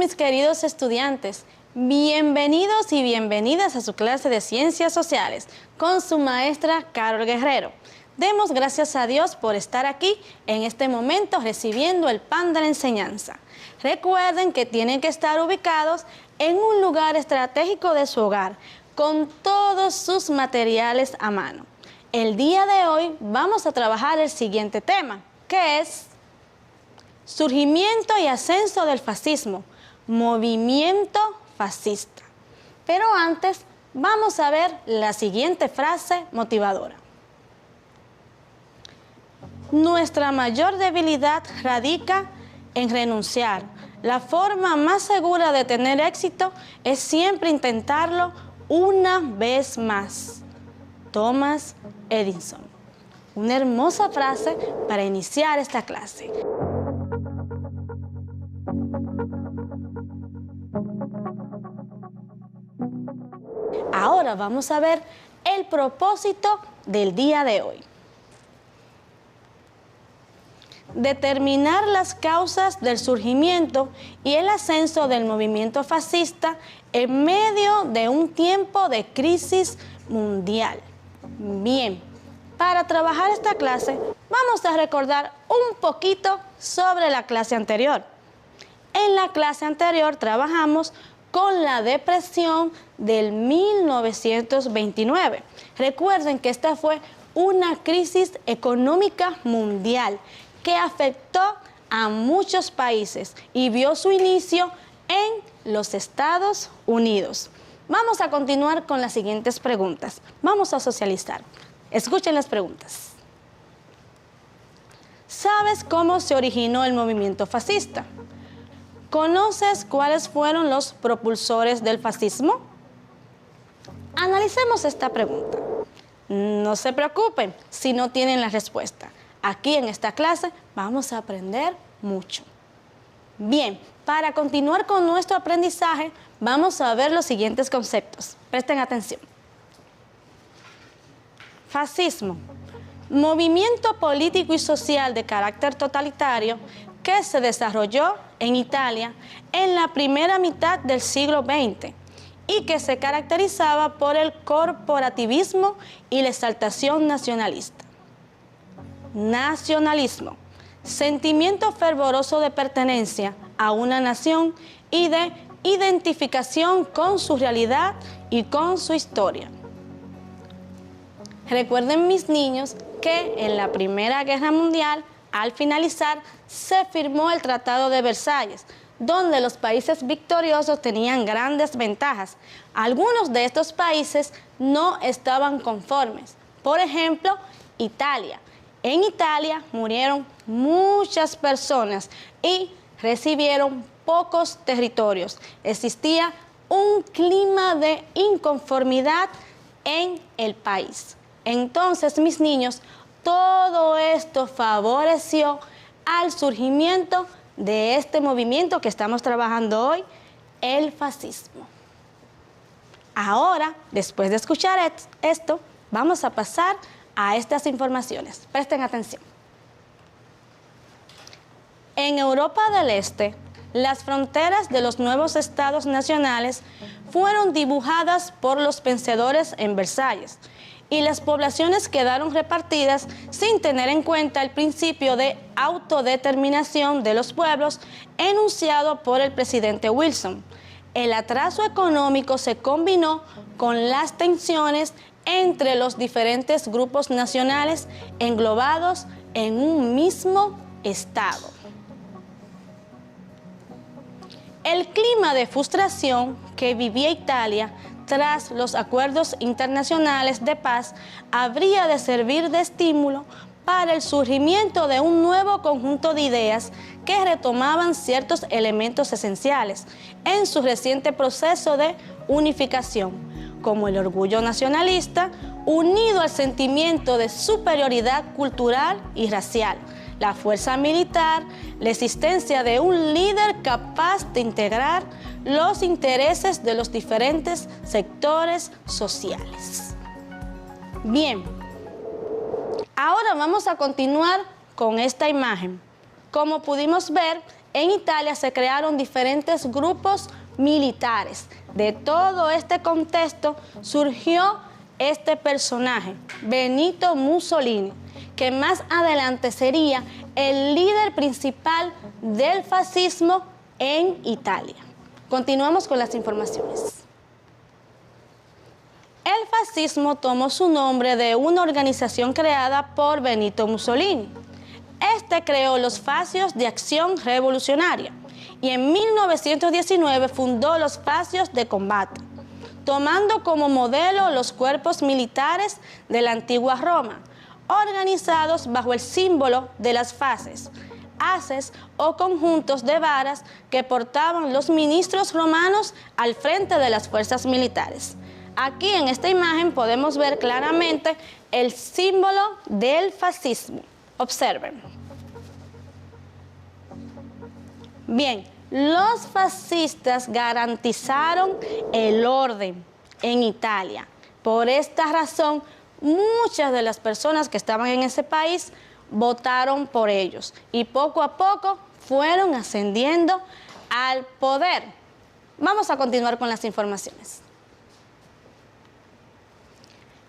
mis queridos estudiantes. Bienvenidos y bienvenidas a su clase de Ciencias Sociales con su maestra Carol Guerrero. Demos gracias a Dios por estar aquí en este momento recibiendo el pan de la enseñanza. Recuerden que tienen que estar ubicados en un lugar estratégico de su hogar con todos sus materiales a mano. El día de hoy vamos a trabajar el siguiente tema, que es surgimiento y ascenso del fascismo, movimiento fascista. Pero antes vamos a ver la siguiente frase motivadora. Nuestra mayor debilidad radica en renunciar. La forma más segura de tener éxito es siempre intentarlo una vez más. Thomas Edison. Una hermosa frase para iniciar esta clase. Ahora vamos a ver el propósito del día de hoy. Determinar las causas del surgimiento y el ascenso del movimiento fascista en medio de un tiempo de crisis mundial. Bien, para trabajar esta clase vamos a recordar un poquito sobre la clase anterior. En la clase anterior trabajamos con la depresión del 1929. Recuerden que esta fue una crisis económica mundial que afectó a muchos países y vio su inicio en los Estados Unidos. Vamos a continuar con las siguientes preguntas. Vamos a socializar. Escuchen las preguntas. ¿Sabes cómo se originó el movimiento fascista? ¿Conoces cuáles fueron los propulsores del fascismo? Analicemos esta pregunta. No se preocupen si no tienen la respuesta. Aquí en esta clase vamos a aprender mucho. Bien, para continuar con nuestro aprendizaje, vamos a ver los siguientes conceptos. Presten atención. Fascismo. Movimiento político y social de carácter totalitario que se desarrolló en Italia en la primera mitad del siglo XX y que se caracterizaba por el corporativismo y la exaltación nacionalista. Nacionalismo. Sentimiento fervoroso de pertenencia a una nación y de identificación con su realidad y con su historia. Recuerden, mis niños, que en la Primera Guerra Mundial, al finalizar, se firmó el Tratado de Versalles, donde los países victoriosos tenían grandes ventajas. Algunos de estos países no estaban conformes. Por ejemplo, Italia. En Italia murieron muchas personas y recibieron pocos territorios. Existía un clima de inconformidad en el país. Entonces, mis niños, todo esto favoreció al surgimiento de este movimiento que estamos trabajando hoy, el fascismo. Ahora, después de escuchar esto, vamos a pasar a estas informaciones. Presten atención. En Europa del Este, las fronteras de los nuevos estados nacionales fueron dibujadas por los vencedores en Versalles y las poblaciones quedaron repartidas sin tener en cuenta el principio de autodeterminación de los pueblos enunciado por el presidente Wilson. El atraso económico se combinó con las tensiones entre los diferentes grupos nacionales englobados en un mismo estado. El clima de frustración que vivía Italia tras los acuerdos internacionales de paz habría de servir de estímulo para el surgimiento de un nuevo conjunto de ideas que retomaban ciertos elementos esenciales en su reciente proceso de unificación, como el orgullo nacionalista, unido al sentimiento de superioridad cultural y racial, la fuerza militar, la existencia de un líder capaz de integrar los intereses de los diferentes sectores sociales. Bien, ahora vamos a continuar con esta imagen. Como pudimos ver, en Italia se crearon diferentes grupos militares. De todo este contexto surgió este personaje, Benito Mussolini, que más adelante sería el líder principal del fascismo en Italia. Continuamos con las informaciones. El fascismo tomó su nombre de una organización creada por Benito Mussolini. Este creó los Fascios de Acción Revolucionaria y en 1919 fundó los Fascios de Combate, tomando como modelo los cuerpos militares de la antigua Roma, organizados bajo el símbolo de las fases, haces o conjuntos de varas que portaban los ministros romanos al frente de las fuerzas militares. Aquí en esta imagen podemos ver claramente el símbolo del fascismo. Observen. Bien, los fascistas garantizaron el orden en Italia. Por esta razón, muchas de las personas que estaban en ese país votaron por ellos y poco a poco fueron ascendiendo al poder. Vamos a continuar con las informaciones.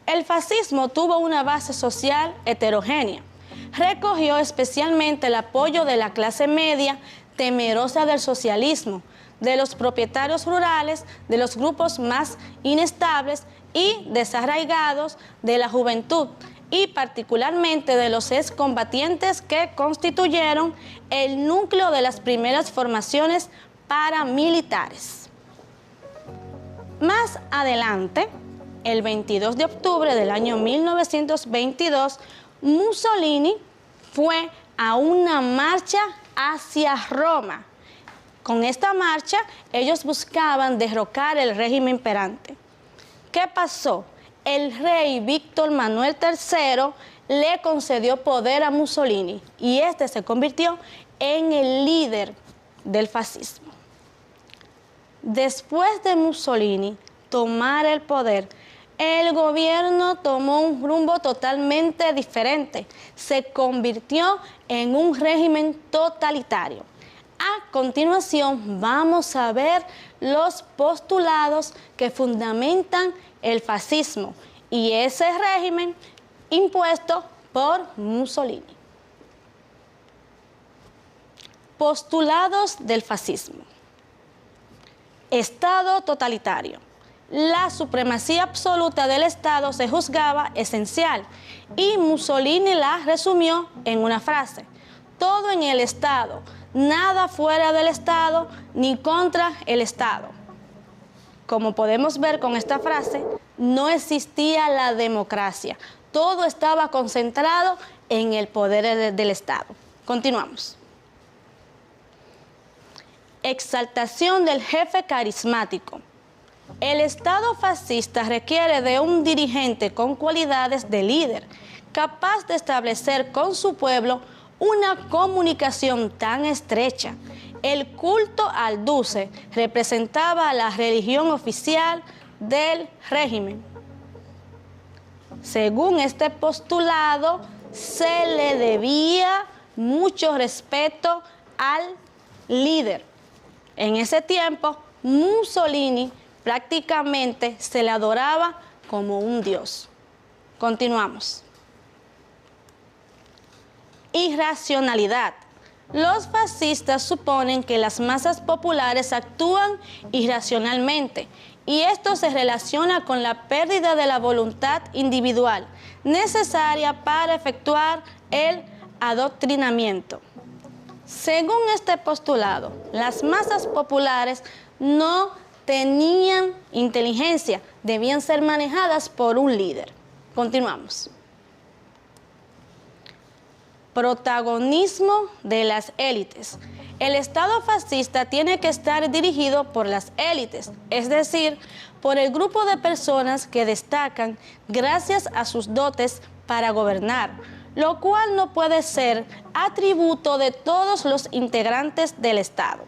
El fascismo tuvo una base social heterogénea. Recogió especialmente el apoyo de la clase media temerosa del socialismo, de los propietarios rurales, de los grupos más inestables y desarraigados de la juventud, y particularmente de los excombatientes que constituyeron el núcleo de las primeras formaciones paramilitares. Más adelante, el 22 de octubre del año 1922, Mussolini fue a una marcha hacia Roma. Con esta marcha, ellos buscaban derrocar el régimen imperante. ¿Qué pasó? El rey Víctor Manuel III le concedió poder a Mussolini y este se convirtió en el líder del fascismo. Después de Mussolini tomar el poder, el gobierno tomó un rumbo totalmente diferente. Se convirtió en un régimen totalitario. A continuación vamos a ver los postulados que fundamentan el fascismo y ese régimen impuesto por Mussolini. Postulados del fascismo. Estado totalitario. La supremacía absoluta del Estado se juzgaba esencial y Mussolini la resumió en una frase: todo en el Estado, nada fuera del Estado ni contra el Estado. Como podemos ver con esta frase, no existía la democracia, todo estaba concentrado en el poder del Estado. Continuamos. Exaltación del jefe carismático. El Estado fascista requiere de un dirigente con cualidades de líder, capaz de establecer con su pueblo una comunicación tan estrecha. El culto al duce representaba la religión oficial del régimen. Según este postulado, se le debía mucho respeto al líder. En ese tiempo, Mussolini prácticamente se le adoraba como un dios. Continuamos. Irracionalidad. Los fascistas suponen que las masas populares actúan irracionalmente y esto se relaciona con la pérdida de la voluntad individual necesaria para efectuar el adoctrinamiento. Según este postulado, las masas populares no tenían inteligencia, debían ser manejadas por un líder. Continuamos. Protagonismo de las élites. El Estado fascista tiene que estar dirigido por las élites, es decir, por el grupo de personas que destacan gracias a sus dotes para gobernar, lo cual no puede ser atributo de todos los integrantes del Estado.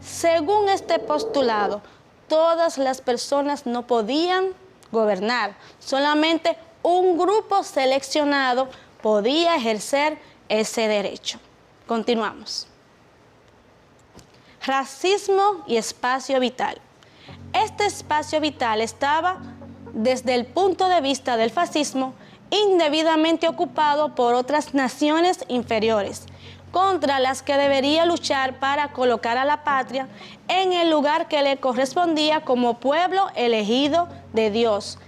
Según este postulado, todas las personas no podían gobernar, solamente un grupo seleccionado podía ejercer ese derecho. Continuamos. racismo y espacio vital. Este espacio vital estaba, desde el punto de vista del fascismo, indebidamente ocupado por otras naciones inferiores, contra las que debería luchar para colocar a la patria en el lugar que le correspondía como pueblo elegido de Dios.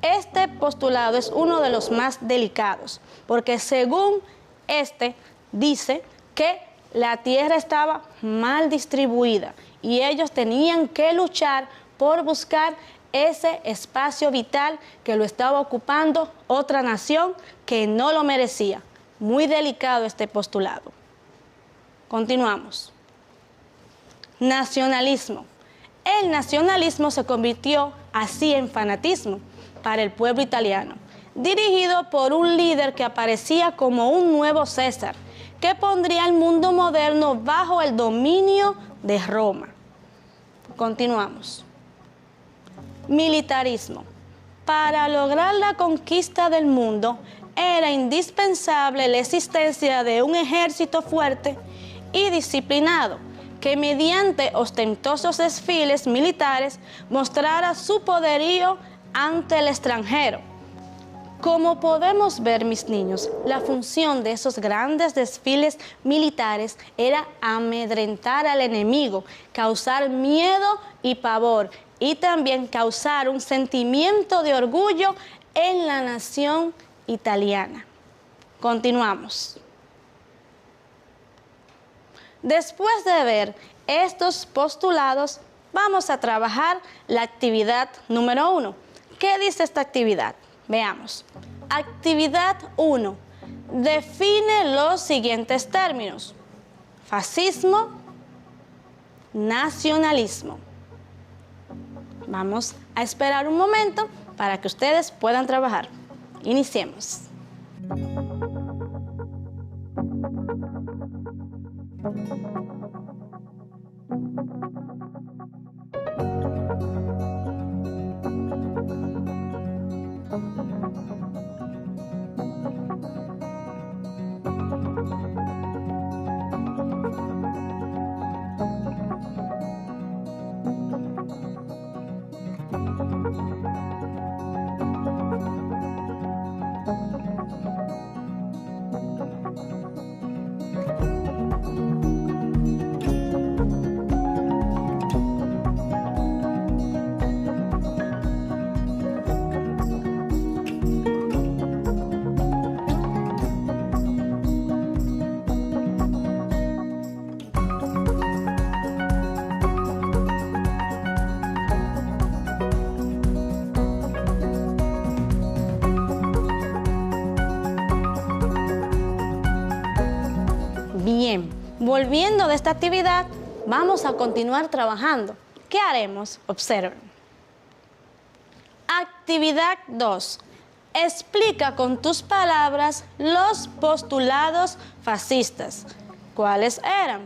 Este postulado es uno de los más delicados, porque según este dice que la tierra estaba mal distribuida y ellos tenían que luchar por buscar ese espacio vital que lo estaba ocupando otra nación que no lo merecía. Muy delicado este postulado. Continuamos. Nacionalismo. El nacionalismo se convirtió así en fanatismo para el pueblo italiano, dirigido por un líder que aparecía como un nuevo César, que pondría el mundo moderno bajo el dominio de Roma. Continuamos. Militarismo. Para lograr la conquista del mundo era indispensable la existencia de un ejército fuerte y disciplinado que mediante ostentosos desfiles militares mostrara su poderío ante el extranjero. Como podemos ver, mis niños, la función de esos grandes desfiles militares era amedrentar al enemigo, causar miedo y pavor, y también causar un sentimiento de orgullo en la nación italiana. Continuamos. Después de ver estos postulados, vamos a trabajar la actividad número 1. ¿Qué dice esta actividad? Veamos. Actividad 1. Define los siguientes términos: fascismo, nacionalismo. Vamos a esperar un momento para que ustedes puedan trabajar. Iniciemos. Bien, volviendo de esta actividad, vamos a continuar trabajando. ¿Qué haremos? Observen. Actividad 2. Explica con tus palabras los postulados fascistas. ¿Cuáles eran?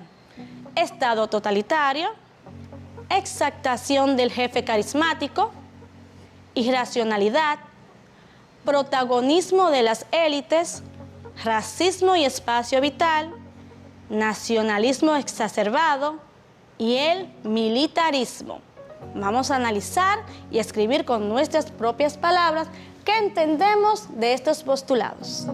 Estado totalitario, exaltación del jefe carismático, irracionalidad, protagonismo de las élites, racismo y espacio vital, nacionalismo exacerbado y el militarismo. Vamos a analizar y escribir con nuestras propias palabras qué entendemos de estos postulados.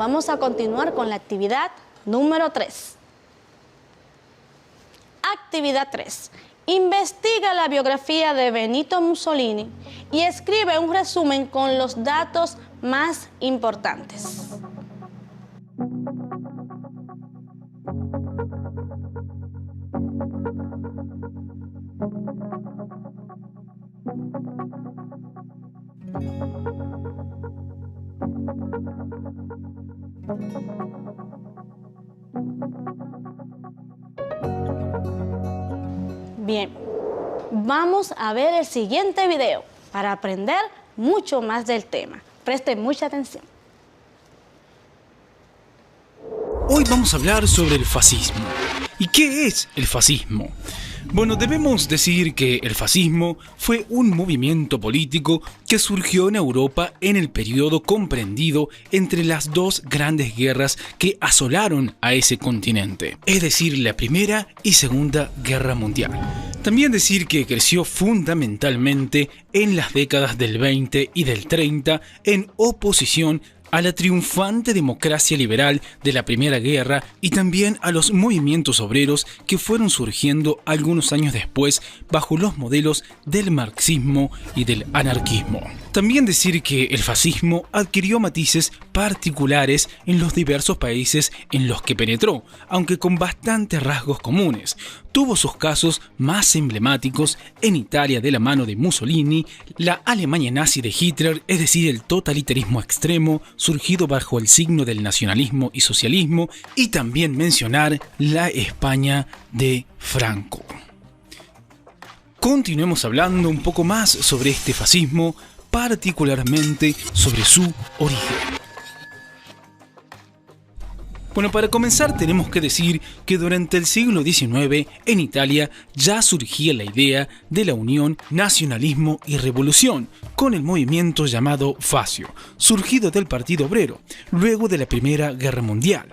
vamos a continuar con la actividad número 3. Actividad 3. Investiga la biografía de Benito Mussolini y escribe un resumen con los datos más importantes. Bien, vamos a ver el siguiente video para aprender mucho más del tema. Presten mucha atención. Hoy vamos a hablar sobre el fascismo. ¿Y qué es el fascismo? Bueno, debemos decir que el fascismo fue un movimiento político que surgió en Europa en el periodo comprendido entre las dos grandes guerras que asolaron a ese continente, es decir, la Primera y Segunda Guerra Mundial. También decir que creció fundamentalmente en las décadas del 20 y del 30 en oposición a la triunfante democracia liberal de la Primera Guerra y también a los movimientos obreros que fueron surgiendo algunos años después bajo los modelos del marxismo y del anarquismo. También decir que el fascismo adquirió matices particulares en los diversos países en los que penetró, aunque con bastantes rasgos comunes. Tuvo sus casos más emblemáticos en Italia de la mano de Mussolini, la Alemania nazi de Hitler, es decir, el totalitarismo extremo surgido bajo el signo del nacionalismo y socialismo, y también mencionar la España de Franco. Continuemos hablando un poco más sobre este fascismo, particularmente sobre su origen. Bueno, para comenzar tenemos que decir que durante el siglo XIX en Italia ya surgía la idea de la unión nacionalismo y revolución con el movimiento llamado Fascio, surgido del Partido Obrero, luego de la Primera Guerra Mundial.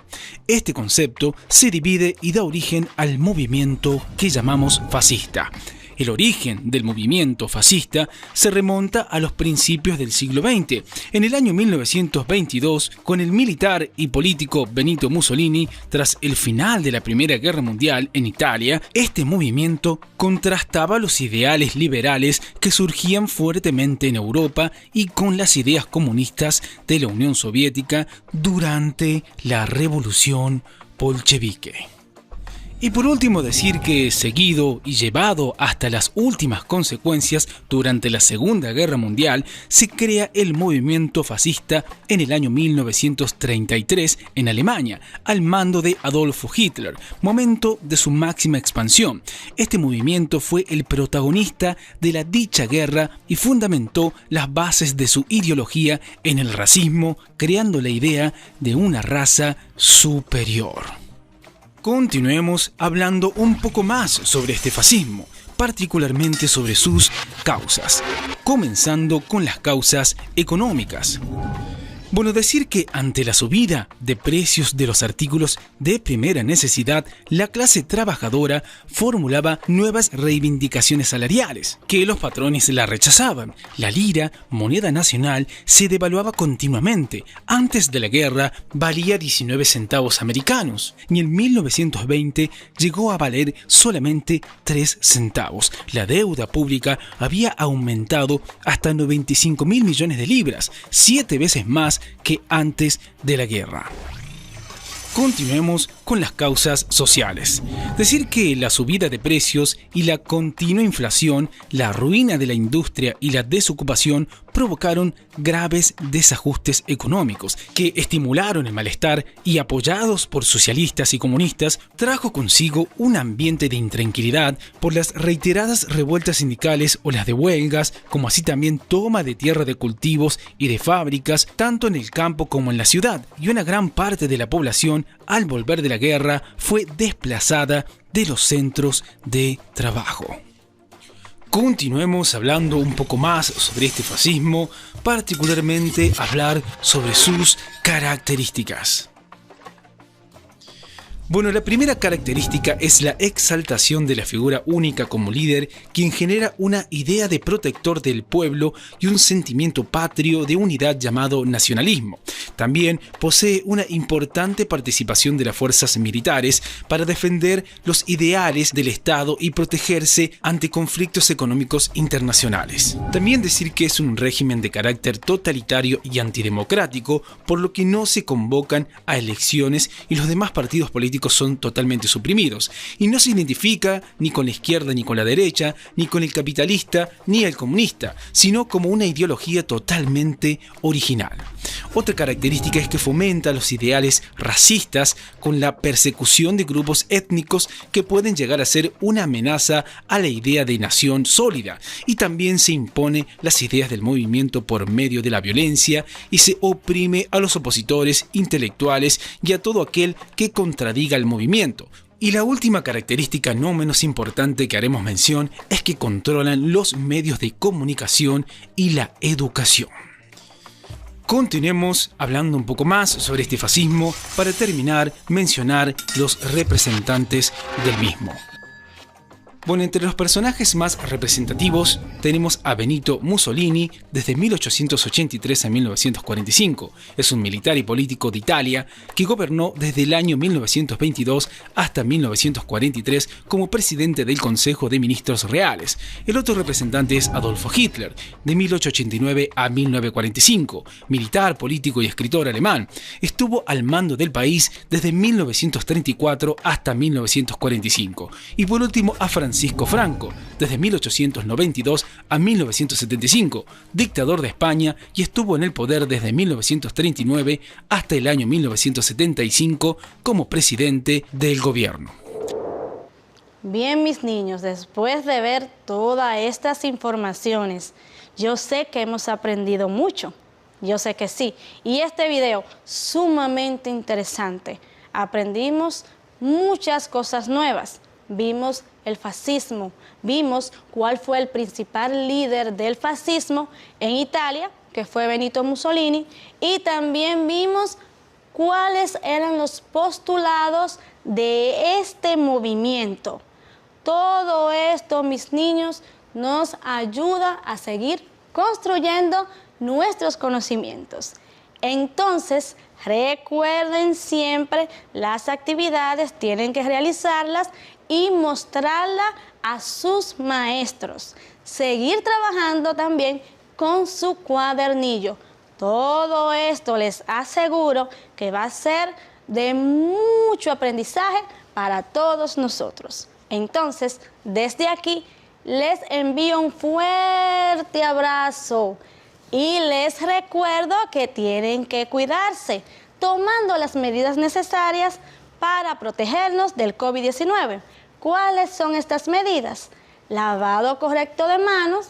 Este concepto se divide y da origen al movimiento que llamamos fascista. El origen del movimiento fascista se remonta a los principios del siglo XX. En el año 1922, con el militar y político Benito Mussolini, tras el final de la Primera Guerra Mundial en Italia, este movimiento contrastaba los ideales liberales que surgían fuertemente en Europa y con las ideas comunistas de la Unión Soviética durante la Revolución Bolchevique. Y por último decir que, seguido y llevado hasta las últimas consecuencias durante la Segunda Guerra Mundial, se crea el movimiento fascista en el año 1933 en Alemania, al mando de Adolfo Hitler, momento de su máxima expansión. Este movimiento fue el protagonista de la dicha guerra y fundamentó las bases de su ideología en el racismo, creando la idea de una raza superior. Continuemos hablando un poco más sobre este fascismo, particularmente sobre sus causas, comenzando con las causas económicas. Bueno, decir que ante la subida de precios de los artículos de primera necesidad, la clase trabajadora formulaba nuevas reivindicaciones salariales, que los patrones la rechazaban. La lira, moneda nacional, se devaluaba continuamente. Antes de la guerra valía 19 centavos americanos y en 1920 llegó a valer solamente 3 centavos. La deuda pública había aumentado hasta 95.000 millones de libras, 7 veces más que antes de la guerra. Continuemos con las causas sociales. Decir que la subida de precios y la continua inflación, la ruina de la industria y la desocupación provocaron graves desajustes económicos que estimularon el malestar y, apoyados por socialistas y comunistas, trajo consigo un ambiente de intranquilidad por las reiteradas revueltas sindicales o las de huelgas, como así también toma de tierra de cultivos y de fábricas, tanto en el campo como en la ciudad, y una gran parte de la población, al volver de la guerra, fue desplazada de los centros de trabajo. Continuemos hablando un poco más sobre este fascismo, particularmente hablar sobre sus características. Bueno, la primera característica es la exaltación de la figura única como líder, quien genera una idea de protector del pueblo y un sentimiento patrio de unidad llamado nacionalismo. También posee una importante participación de las fuerzas militares para defender los ideales del Estado y protegerse ante conflictos económicos internacionales. También decir que es un régimen de carácter totalitario y antidemocrático, por lo que no se convocan a elecciones y los demás partidos políticos son totalmente suprimidos, y no se identifica ni con la izquierda ni con la derecha, ni con el capitalista ni el comunista, sino como una ideología totalmente original. Otra característica es que fomenta los ideales racistas con la persecución de grupos étnicos que pueden llegar a ser una amenaza a la idea de nación sólida, y también se impone las ideas del movimiento por medio de la violencia y se oprime a los opositores intelectuales y a todo aquel que contradiga el movimiento. Y la última característica no menos importante que haremos mención es que controlan los medios de comunicación y la educación. Continuemos hablando un poco más sobre este fascismo para terminar mencionar los representantes del mismo. Bueno, entre los personajes más representativos tenemos a Benito Mussolini desde 1883 a 1945. Es un militar y político de Italia que gobernó desde el año 1922 hasta 1943 como presidente del Consejo de Ministros Reales. El otro representante es Adolfo Hitler, de 1889 a 1945, militar, político y escritor alemán. Estuvo al mando del país desde 1934 hasta 1945. Y por último a Francisco Franco, desde 1892 a 1975, dictador de España, y estuvo en el poder desde 1939 hasta el año 1975 como presidente del gobierno. Bien, mis niños, después de ver todas estas informaciones, yo sé que hemos aprendido mucho. Yo sé que sí. Y este video, sumamente interesante. Aprendimos muchas cosas nuevas. Vimos el fascismo, vimos cuál fue el principal líder del fascismo en Italia, que fue Benito Mussolini, y también vimos cuáles eran los postulados de este movimiento. Todo esto, mis niños, nos ayuda a seguir construyendo nuestros conocimientos. Entonces, recuerden siempre, las actividades tienen que realizarlas y mostrarla a sus maestros. Seguir trabajando también con su cuadernillo. Todo esto les aseguro que va a ser de mucho aprendizaje para todos nosotros. Entonces, desde aquí, les envío un fuerte abrazo y les recuerdo que tienen que cuidarse, tomando las medidas necesarias para protegernos del COVID-19. ¿Cuáles son estas medidas? Lavado correcto de manos,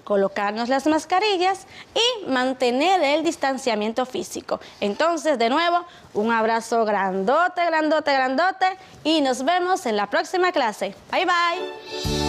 colocarnos las mascarillas y mantener el distanciamiento físico. Entonces, de nuevo, un abrazo grandote, grandote, grandote y nos vemos en la próxima clase. Bye, bye.